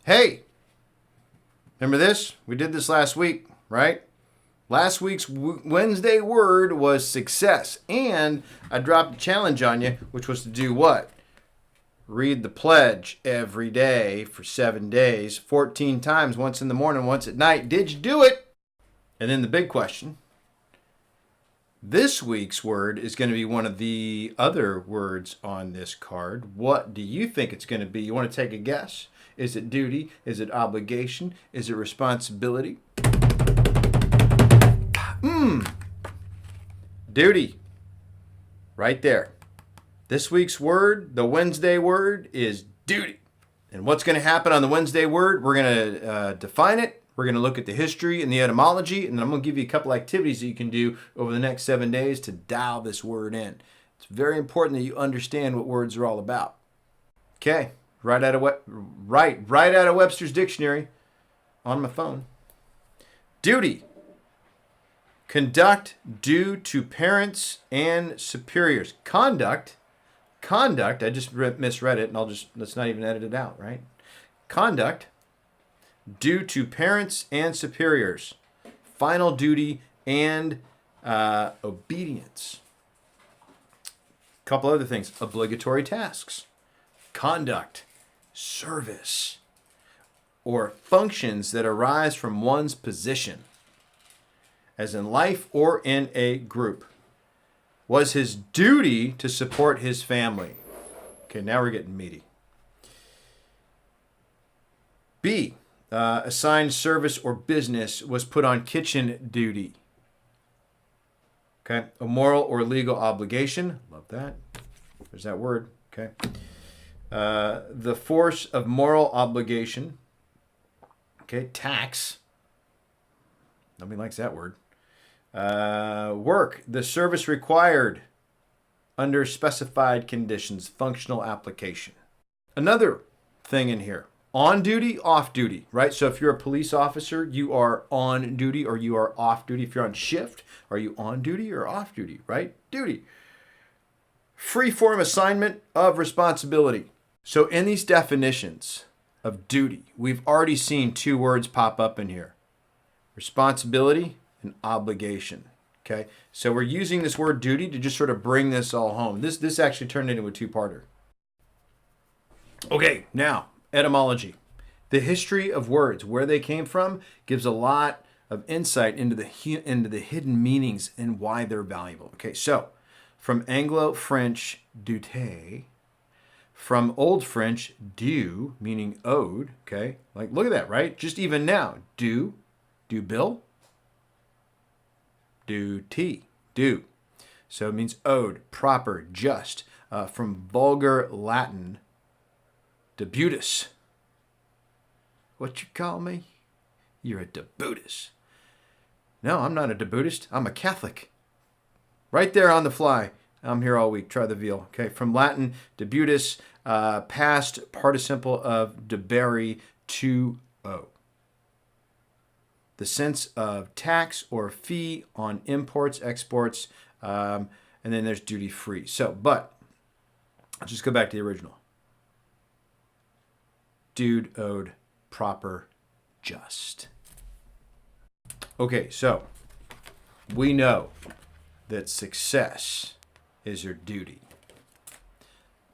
Hey, remember this? We did this last week, right? Last week's Wednesday word was success. And I dropped a challenge on you, which was to do what? Read the pledge every day for 7 days, 14 times, once in the morning, once at night. Did you do it? And then the big question. This week's word is going to be one of the other words on this card. What do you think it's going to be? You want to take a guess? Is it duty? Is it obligation? Is it responsibility? Duty. Right there. This week's word, the Wednesday word, is duty. And what's going to happen on the Wednesday word? We're going to define it. We're going to look at the history and the etymology, and then I'm going to give you a couple activities that you can do over the next 7 days to dial this word in. It's very important that you understand what words are all about. Okay, right out of Webster's Dictionary on my phone. Duty. Conduct due to parents and superiors. Conduct, I just misread it, and let's not even edit it out, right? Conduct due to parents and superiors. Final duty and obedience. A couple other things. Obligatory tasks. Conduct. Service. Or functions that arise from one's position, as in life or in a group. Was his duty to support his family. Okay, now we're getting meaty. B. Assigned service or business was put on kitchen duty. Okay, a moral or legal obligation. Love that. There's that word. Okay. The force of moral obligation. Okay, tax. Nobody likes that word. Work, the service required under specified conditions, functional application. Another thing in here, on duty, off duty, right? So if you're a police officer, you are on duty or you are off duty. If you're on shift, are you on duty or off duty, right? Duty. Free form assignment of responsibility. So in these definitions of duty, we've already seen two words pop up in here. Responsibility and obligation. Okay, so we're using this word duty to just sort of bring this all home. This actually turned into a two-parter. Okay, now etymology. The history of words, where they came from, gives a lot of insight into the hidden meanings and why they're valuable. Okay, so from Anglo-French dute, from Old French due, meaning owed. Okay, like look at that, right? Just even now, due bill. Duty, due. So it means owed, proper, just. From vulgar Latin, debutus. What you call me? You're a debutus. No, I'm not a debutist. I'm a Catholic. Right there on the fly. I'm here all week. Try the veal. Okay, from Latin, debutus, past participle of debere, to owe. The sense of tax or fee on imports, exports, and then there's duty free. So, but let's just go back to the original. Dude, owed, proper, just. Okay, so we know that success is your duty.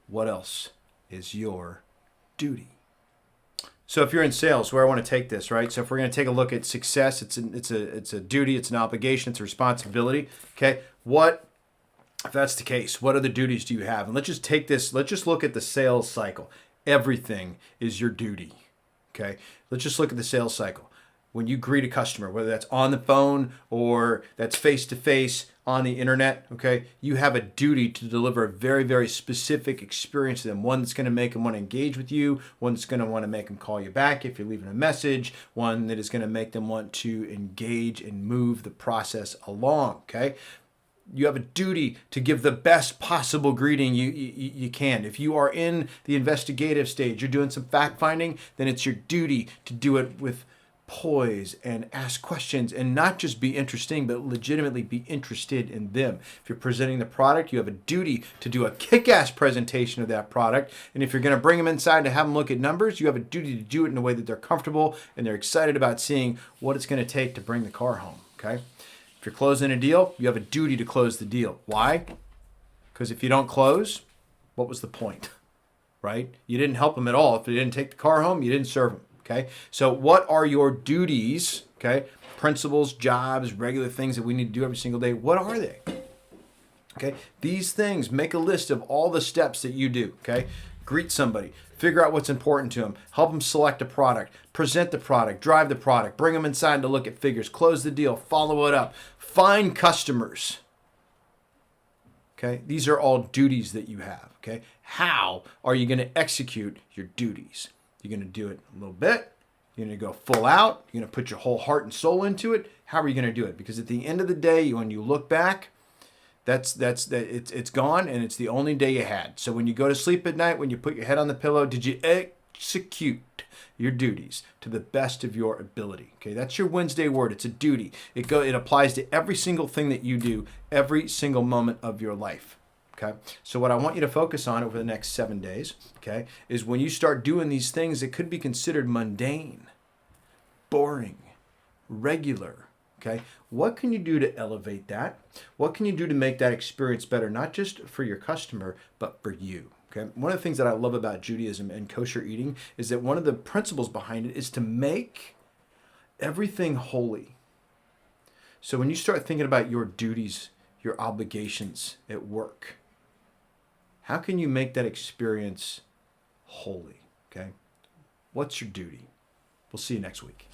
What else is your duty? So if you're in sales, where I want to take this, right? So if we're going to take a look at success, it's a duty, it's an obligation, it's a responsibility. Okay, if that's the case, what other duties do you have? And let's just look at the sales cycle. Everything is your duty. Okay, let's just look at the sales cycle. When you greet a customer, whether that's on the phone or that's face to face on the internet, okay, you have a duty to deliver a very, very specific experience to them. One that's going to make them want to engage with you, one that's going to want to make them call you back if you're leaving a message, one that is going to make them want to engage and move the process along, okay? You have a duty to give the best possible greeting you can. If you are in the investigative stage, you're doing some fact finding, then it's your duty to do it with poise and ask questions and not just be interesting, but legitimately be interested in them. If you're presenting the product, you have a duty to do a kick-ass presentation of that product. And if you're going to bring them inside to have them look at numbers, you have a duty to do it in a way that they're comfortable and they're excited about seeing what it's going to take to bring the car home. Okay? If you're closing a deal, you have a duty to close the deal. Why? Because if you don't close, what was the point? Right? You didn't help them at all. If they didn't take the car home, you didn't serve them. Okay, so what are your duties? Okay, principles, jobs, regular things that we need to do every single day. What are they? Okay, these things, make a list of all the steps that you do. Okay, greet somebody, figure out what's important to them, help them select a product, present the product, drive the product, bring them inside to look at figures, close the deal, follow it up, find customers. Okay, these are all duties that you have. Okay, how are you going to execute your duties? You're going to do it a little bit. You're going to go full out. You're going to put your whole heart and soul into it. How are you going to do it? Because at the end of the day, when you look back, it's gone, and it's the only day you had. So when you go to sleep at night, when you put your head on the pillow, did you execute your duties to the best of your ability? Okay, that's your Wednesday word. It's a duty. It applies to every single thing that you do, every single moment of your life. Okay, so what I want you to focus on over the next 7 days, okay, is when you start doing these things that could be considered mundane, boring, regular, okay, what can you do to elevate that? What can you do to make that experience better, not just for your customer, but for you? Okay, one of the things that I love about Judaism and kosher eating is that one of the principles behind it is to make everything holy. So when you start thinking about your duties, your obligations at work, how can you make that experience holy? Okay? What's your duty? We'll see you next week.